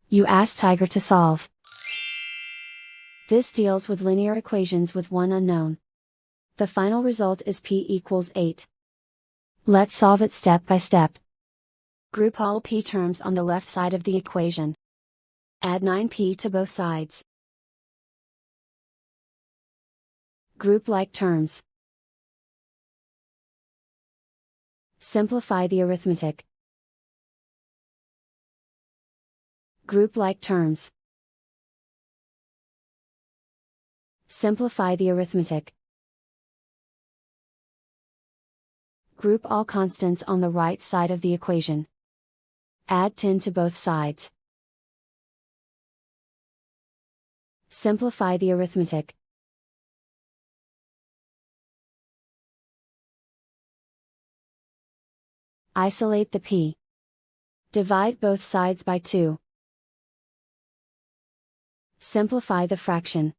You ask Tiger to solve. This deals with linear equations with one unknown. The final result is p equals 8. Let's solve it step by step. Group all p terms on the left side of the equation. Add 9p to both sides. Group like terms. Simplify the arithmetic. Group like terms. Simplify the arithmetic. Group all constants on the right side of the equation. Add 10 to both sides. Simplify the arithmetic. Isolate the p. Divide both sides by 2. Simplify the fraction.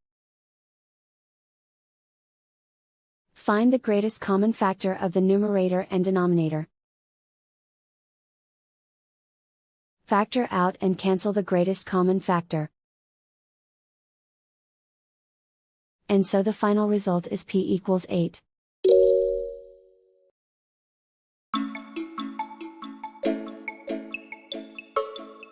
Find the greatest common factor of the numerator and denominator. Factor out and cancel the greatest common factor. And so the final result is p equals 8.